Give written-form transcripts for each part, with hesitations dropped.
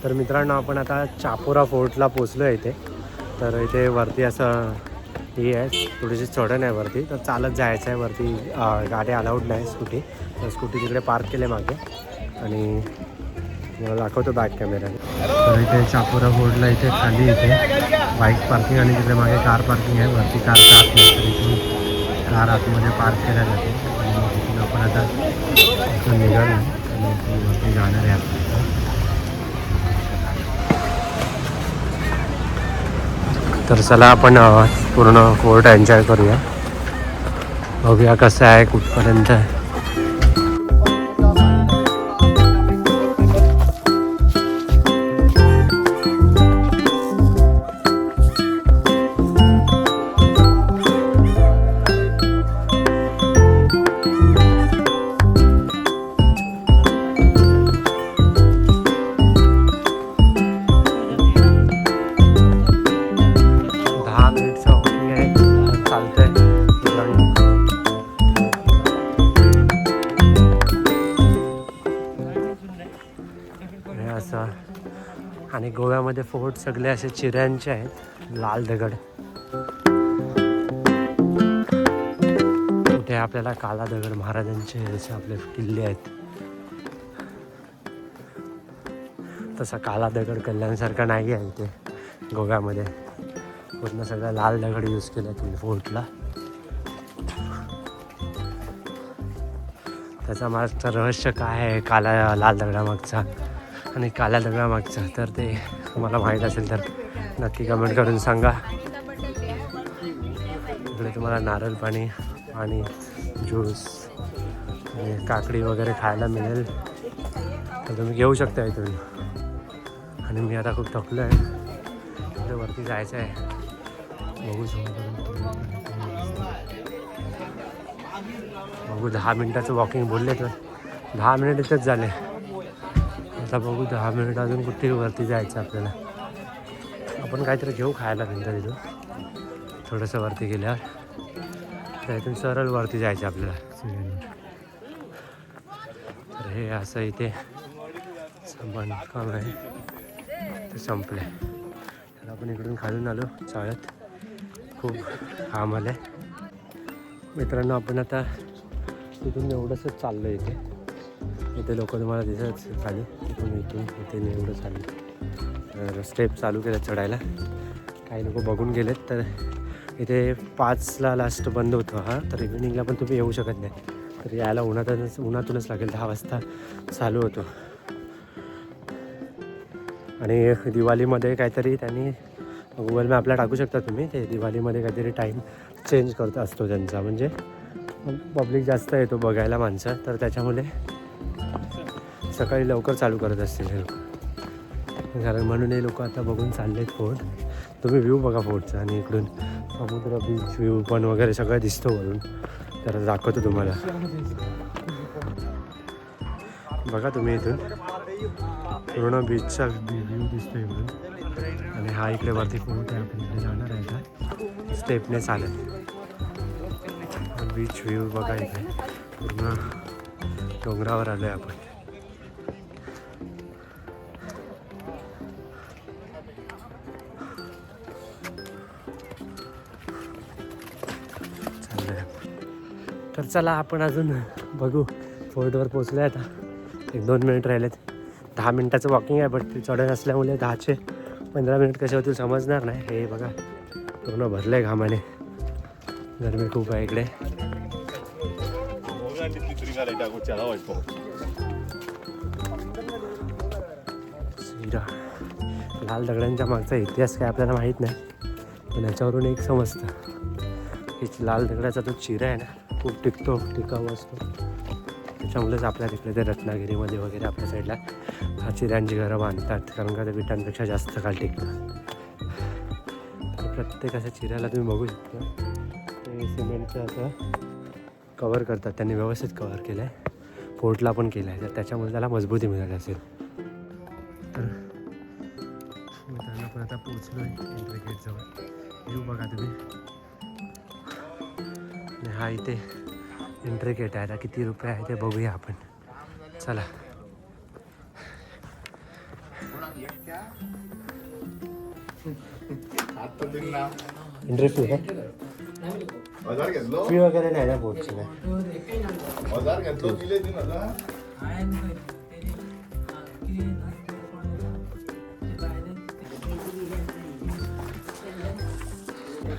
तर मित्रांनो आपण आता चापोरा फोर्टला पोचलो आहे इथे. तर इथे वरती असं ही आहे, थोडीशी चढण आहे वरती, तर चालत जायचं आहे वरती. गाडी अलाउड नाही स्कूटी, तर स्कूटी तिकडे पार्क केले मागे. आणि मला दाखवतो बॅक कॅमेरा. तर इथे चापोरा फोर्टला इथे खाली इथे बाईक पार्किंग आणि तिकडे मागे कार पार्किंग आहे. वरती कार जात नाही, तर इथून कार आतमध्ये पार्क केल्या जाते. आणि तिथून आपण आता इथून निघालो आणि इथून वरती जाणार आहे आपण. तर चला आपण पूर्ण फोर्ट एन्जॉय करूया, बघूया कसं आहे कुठपर्यंत. आणि गोव्यामध्ये फोर्ट सगळे असे चिऱ्यांचे आहेत, लाल दगड. कुठे आपल्याला काला दगड, महाराजांचे जसे आपले किल्ले आहेत तसा काला दगड कल्याणसारखा नाही आहे इथे गोव्यामध्ये. पूर्ण सगळा लाल दगड यूज केला तुम्ही फोर्टला. त्याचा मागचं रहस्य काय आहे काला लाल दगडामागचा आणि काल्या दगडामागचा, तर ते तुम्हाला माहीत असेल तर नक्की कमेंट करून सांगा. इकडे तुम्हाला नारळ पाणी आणि ज्यूस आणि काकडी वगैरे खायला मिळेल, तर तुम्ही घेऊ शकता इथून. आणि मी आता खूप थकलो आहे, इकडे वरती जायचं आहे. बघू 10 मिनिटाचं वॉकिंग बोलले तर 10 मिनिट इथंच झाले. आता बघू 10 मिनिट अजून कुठे वरती जायचं आपल्याला. आपण काहीतरी घेऊ खायला नंतर तिथून थोडंसं वरती गेल्यावर, तर इथून सरळ वरती जायचं आपल्याला सीडीवर. तर हे असं इथे बांधकाम आहे, ते संपलं आहे. तर आपण इकडून खालून आलो चाळत, खूप काम आलं आहे. मित्रांनो आपण आता तिथून एवढंसंच चाललो इथे. इथे लोक तुम्हाला दिसत खाली, इथून इथे एवढं चाललं. तर स्टेप चालू केलं चढायला, काही लोक बघून गेलेत. तर इथे 5ला लास्ट बंद होतं हा, तर इव्हिनिंगला पण तुम्ही येऊ शकत नाही. तर यायला उन्हातूनच लागेल. 10 वाजता चालू होतो. आणि दिवाळीमध्ये काहीतरी त्यांनी गुगल मॅपला टाकू शकता तुम्ही, ते दिवाळीमध्ये काहीतरी टाईम चेंज करत असतो त्यांचा, म्हणजे पब्लिक जास्त येतो बघायला माणसं, तर त्याच्यामुळे सकाळी लवकर चालू करत असतील हे लोक. कारण म्हणून हे लोक आता बघून चालले आहेत फोर्ट. तुम्ही व्ह्यू बघा फोर्टचा, आणि इकडून समुद्र बीच व्ह्यू पण वगैरे सगळं दिसतो वरून. तर दाखवतो तुम्हाला, बघा तुम्ही इथून पूर्ण बीचचा व्ह्यू दिसतो इकडून. आणि हा इकडे वरती फोर्ट आहे, आपण इकडे जाणार आहे का स्टेपने चालेल. बीच व्ह्यू बघा इथे, पूर्ण डोंगरावर आलो आहे आपण. तर चला आपण अजून बघू, फोर्टवर पोचलो आहे आता. 1-2 मिनिट राहिलेत. 10 मिनिटाचं वॉकिंग आहे, बट ते चढण असल्यामुळे 10चे 15 मिनिट कसे होतील समजणार नाही. हे बघा पूर्ण भरलं आहे घामाने, गरमी खूप आहे इकडे. लाल दगडांच्या मागचा इतिहास काय आपल्याला माहीत नाही, पण याच्यावरून एक समजतं की लाल दगडाचा तो चिरा आहे ना, खूप टिकाऊ असतो. त्याच्यामुळेच आपल्या तिकडे ते रत्नागिरीमध्ये वगैरे आपल्या साईडला हा चिऱ्यांची घरं बांधतात, कारण का ते विटांपेक्षा जास्त काळ टिकतं. तर प्रत्येक अशा चिऱ्याला तुम्ही बघू शकता, ते सिमेंटचं असं कवर करतात, त्यांनी व्यवस्थित कवर केलं आहे. फोर्टला पण केलं आहे, तर त्याच्यामुळे त्याला मजबूती मिळत असेल. तर मित्रांनो आपण आता पोचलो आहे एंट्री गेटजवळ. व्ह्यू बघा तुम्ही. हा इथे एंट्री गेट आहे. आता किती रुपये आहे ते बघूया आपण. चला एंट्री फी काय फी वगैरे नाही ना बोटची काय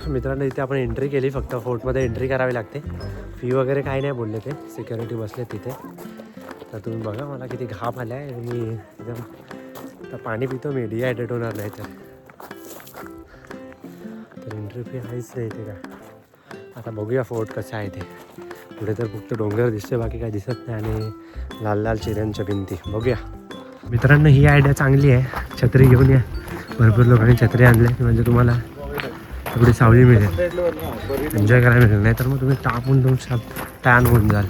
मित्रांनो इथे आपण एंट्री केली फक्त फोर्टमध्ये एंट्री करावी लागते फी वगैरे काही नाही बोलले ते सिक्युरिटी बसले तिथे तर तुम्ही बघा मला किती घाम आला आहे मी एकदम आता पाणी पितो मी डिहायड्रेट होणार नाही तर एंट्री फी आहेच नाही इथे का आता बघूया फोर्ट कसं आहे ते पुढे तर फक्त डोंगर दिसतोय बाकी काही दिसत नाही आणि लाल लाल चिऱ्यांच्या भिंती बघूया मित्रांनो ही आयडिया चांगली आहे छत्री घेऊन या भरपूर लोकांनी छत्री आणले म्हणजे तुम्हाला थोडी सावली मिळेल एन्जॉय करायला मिळेल नाही तर मग तुम्ही टापून तुमच्या टॅन होऊन जाल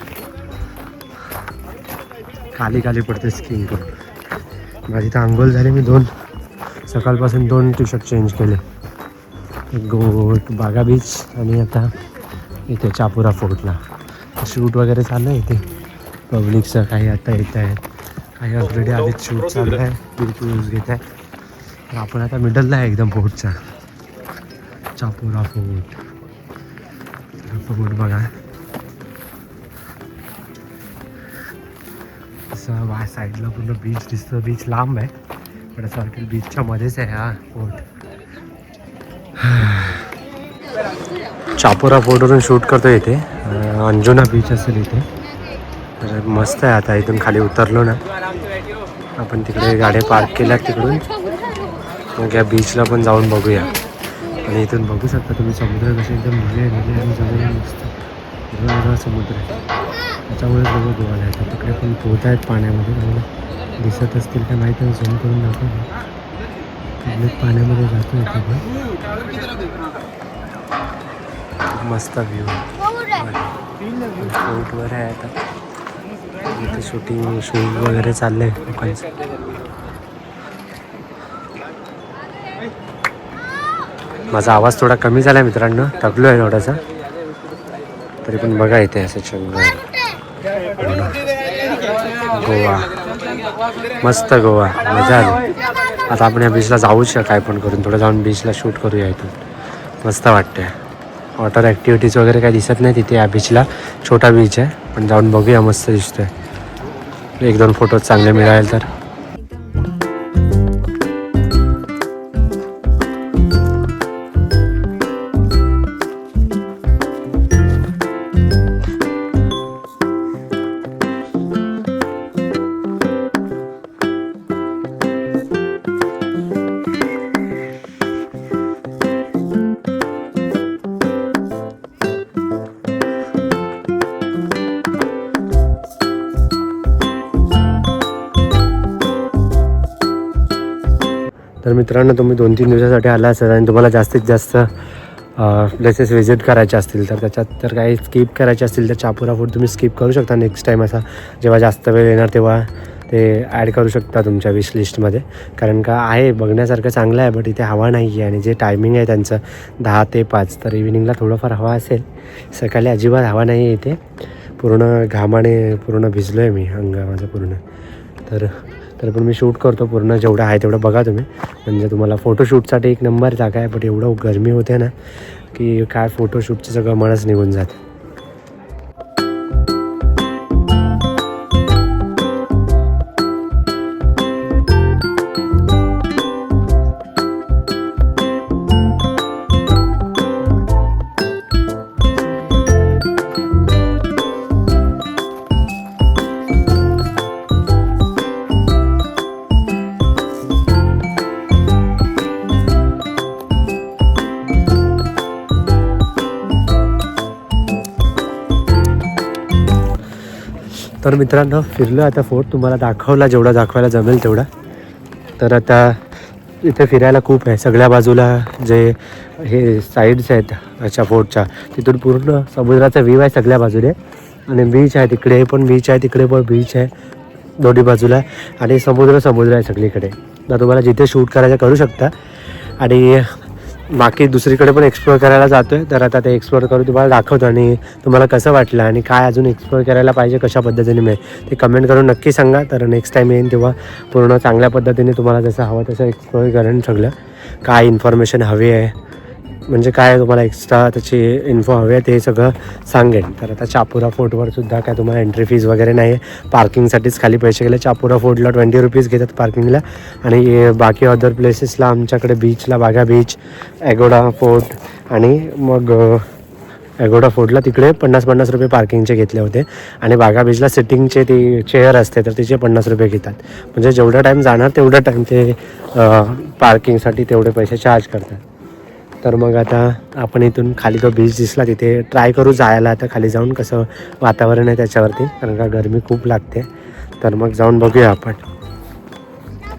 खाली खाली पडते स्किन करून माझी तर आंघोळ झाली मी सकाळपासून 2 टी शर्ट चेंज केले एक बागा बीच आणि आता इथे चापुरा फोर्टला शूट वगैरे चाललं आहे इथे पब्लिकचं काही आता येत आहेत काही ऑलरेडी आधीच शूट चालू आहे बिलकुल यूज घेत आहे तर आपण आता मिडलला आहे एकदम फोर्टचा चापुरा फोर्ट बघा असं वा साईडला पूर्ण बीच दिसतं बीच लांब आहे पण असं वाटेल बीचच्या मध्येच आहे हा फोर्ट चापुरा फोर्टवरून शूट करतो इथे अंजुना बीच असेल इथे तर मस्त आहे आता इथून खाली उतरलो ना आपण तिकडे गाड्या पार्क केल्या तिकडून मग या बीचला पण जाऊन बघूया आणि इथून बघू शकता तुम्ही समुद्र कसे एकदम निळे आणि जवळ मस्त वेगळा समुद्र आहे त्याच्यामुळे सगळं गोवाला येतात तिकडे पण पोहत आहेत पाण्यामध्ये त्यामुळे दिसत असतील काय माहीत नाही झूम करून दाखवलं पब्लिक पाण्यामध्ये जातो इथे पण मस्त व्ह्यू फोर्टवर आहे आता इथे शूट वगैरे चाललं आहे लोकांचं माझा आवाज थोडा कमी झाला आहे मित्रांनो थकलो आहे थोडासा तरी पण बघा इथे असं चंगल गोवा मस्त गोवा मजा आली आता आपण या बीचला जाऊच काय पण करून थोडं जाऊन बीचला शूट करूया इथून मस्त वाटते वॉटर ॲक्टिव्हिटीज वगैरे काही दिसत नाही तिथे या बीचला छोटा बीच आहे पण जाऊन बघूया मस्त दिसतोय 1-2 फोटो चांगले मिळाले तर तर मित्रांनो तुम्ही 2-3 दिवसासाठी आला असाल आणि तुम्हाला जास्तीत जास्त प्लेसेस व्हिजिट करायचे असतील तर त्याच्यात तर काही स्किप करायचे असतील तर चापुरा फोर्ट तुम्ही स्किप करू शकता नेक्स्ट टाईम असा जेव्हा जास्त वेळ येणार तेव्हा ते ॲड करू शकता तुमच्या विश लिस्टमध्ये कारण का आहे बघण्यासारखं चांगलं आहे बट इथे हवा नाही आहे आणि जे टायमिंग आहे त्यांचं 10 ते 5 तर इव्हिनिंगला थोडंफार हवा असेल सकाळी अजिबात हवा नाही आहे इथे पूर्ण घामाने पूर्ण भिजलो आहे मी अंग माझं पूर्ण तर पण मी शूट करतो पूर्ण जेवढं आहे तेवढं बघा तुम्ही म्हणजे तुम्हाला फोटोशूटसाठी एक नंबर जागा आहे बट एवढं गरमी होते ना की काय फोटोशूटचं सगळं मनच निघून जातं तर मित्रांनो फिरलो आता फोर्ट तुम्हाला दाखवला जेवढा दाखवायला जमेल तेवढा तर आता इथे फिरायला खूप आहे सगळ्या बाजूला जे हे साईड्स आहेत अच्छा फोर्टच्या तिथून पूर्ण समुद्राचा व्ह्यू आहे सगळ्या बाजूने आणि बीच आहे तिकडे पण बीच आहे तिकडे पण बीच आहे दोन्ही बाजूला आणि समुद्र आहे सगळीकडे तर तुम्हाला जिथे शूट करायचं करू शकता आणि बाकी दुसरीकडे पण एक्सप्लोअर करायला जातो आहे, तर आता ते एक्सप्लोअर करू तुम्हाला दाखवतो आणि तुम्हाला कसं वाटलं आणि काय अजून एक्सप्लोअर करायला पाहिजे कशा पद्धतीने मिळेल ते कमेंट करून नक्की सांगा. तर नेक्स्ट टाईम येईन तेव्हा पूर्ण चांगल्या पद्धतीने तुम्हाला जसं हवं तसं एक्सप्लोअर करेन. सगळं काय इन्फॉर्मेशन हवी आहे म्हणजे काय तुम्हाला एक्स्ट्रा त्याची इन्फो हवी आहे ते सगळं सांगेन. तर आता चापुरा फोर्टवर सुद्धा काय तुम्हाला एंट्री फीज वगैरे नाही आहे, पार्किंगसाठीच खाली पैसे गेले. चापुरा फोर्टला 20 रुपीज घेतात पार्किंगला आणि बाकी अदर प्लेसेसला आमच्याकडे बीचला बागा बीच, ॲगोडा फोर्ट आणि मग ॲगोडा फोर्टला तिकडे 50-50 रुपये पार्किंगचे घेतले होते आणि बागा बीचला सिटिंगचे ती चेअर असते तर तिचे 50 रुपये घेतात. म्हणजे जेवढा टाईम जाणार तेवढा टाईम ते पार्किंगसाठी तेवढे पैसे चार्ज करतात. तर मग आता आपण इथून खाली तो बीच दिसला तिथे ट्राय करू जायला, आता खाली जाऊन कसं वातावरण आहे त्याच्यावरती, कारण का गरमी खूप लागते. तर मग जाऊन बघूया आपण.